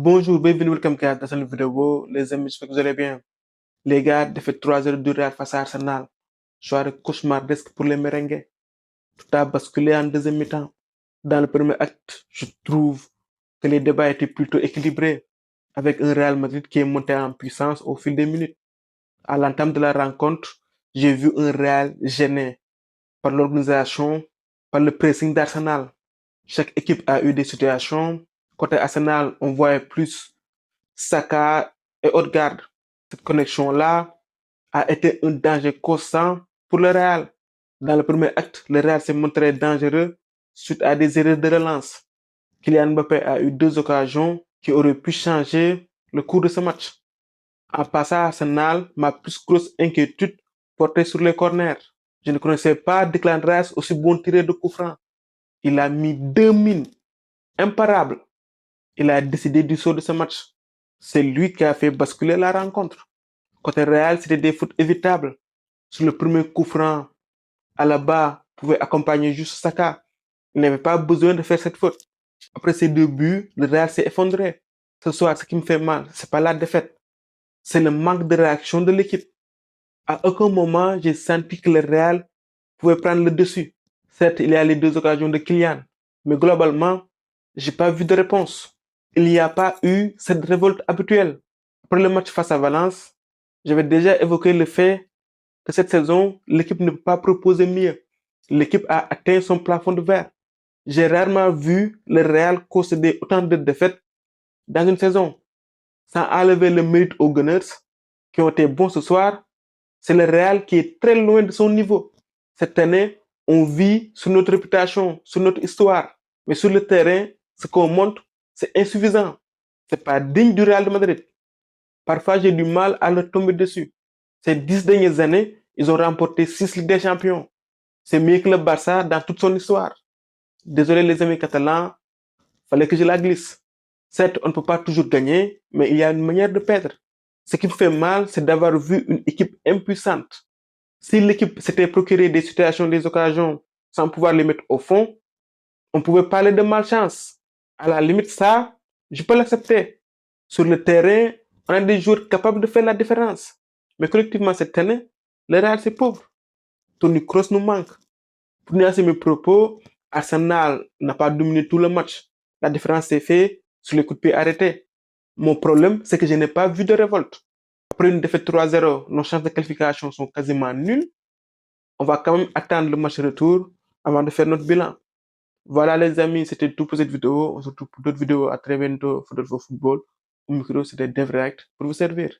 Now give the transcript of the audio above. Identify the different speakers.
Speaker 1: Bonjour, bienvenue, welcome dans cette vidéo. Les amis, j'espère que vous allez bien. Les gars, défaite 3-0 du Real face à Arsenal. Soirée cauchemardesque pour les merengues. Tout a basculé en deuxième mi-temps. Dans le premier acte, je trouve que les débats étaient plutôt équilibrés, avec un Real Madrid qui est monté en puissance au fil des minutes. À l'entame de la rencontre, j'ai vu un Real gêné par l'organisation, par le pressing d'Arsenal. Chaque équipe a eu des situations. Côté Arsenal, on voyait plus Saka et Odegaard. Cette connexion-là a été un danger constant pour le Real. Dans le premier acte, le Real s'est montré dangereux suite à des erreurs de relance. Kylian Mbappé a eu deux occasions qui auraient pu changer le cours de ce match. En passant à Arsenal, ma plus grosse inquiétude portait sur les corners. Je ne connaissais pas Declan Rice aussi bon tireur de coup franc. Il a mis deux mines imparables. Il a décidé du saut de ce match. C'est lui qui a fait basculer la rencontre. Côté Real, c'était des fautes évitables. Sur le premier coup franc, Alaba pouvait accompagner juste Saka. Il n'avait pas besoin de faire cette faute. Après ces deux buts, le Real s'est effondré. Ce soir, ce qui me fait mal, c'est pas la défaite. C'est le manque de réaction de l'équipe. À aucun moment, j'ai senti que le Real pouvait prendre le dessus. Certes, il y a les deux occasions de Kylian, mais globalement, j'ai pas vu de réponse. Il n'y a pas eu cette révolte habituelle. Après le match face à Valence, j'avais déjà évoqué le fait que cette saison, l'équipe ne peut pas proposer mieux. L'équipe a atteint son plafond de verre. J'ai rarement vu le Real concéder autant de défaites dans une saison. Sans enlever le mérite aux Gunners, qui ont été bons ce soir, c'est le Real qui est très loin de son niveau. Cette année, on vit sur notre réputation, sur notre histoire. Mais sur le terrain, ce qu'on montre, c'est insuffisant. C'est pas digne du Real de Madrid. Parfois, j'ai du mal à leur tomber dessus. Ces 10 dernières années, ils ont remporté 6 Ligues des Champions. C'est mieux que le Barça dans toute son histoire. Désolé les amis catalans, fallait que je la glisse. Certes, on ne peut pas toujours gagner, mais il y a une manière de perdre. Ce qui me fait mal, c'est d'avoir vu une équipe impuissante. Si l'équipe s'était procuré des situations, des occasions, sans pouvoir les mettre au fond, on pouvait parler de malchance. À la limite, ça, je peux l'accepter. Sur le terrain, on a des joueurs capables de faire la différence. Mais collectivement, cette année, le Real, c'est pauvre. Tony Kroos nous manque. Pour nuancer mes propos, Arsenal n'a pas dominé tout le match. La différence s'est faite sur les coups de pied arrêtés. Mon problème, c'est que je n'ai pas vu de révolte. Après une défaite 3-0, nos chances de qualification sont quasiment nulles. On va quand même attendre le match retour avant de faire notre bilan. Voilà les amis, c'était tout pour cette vidéo. On se retrouve pour d'autres vidéos. À très bientôt. Football. Au micro, c'était Devract pour vous servir.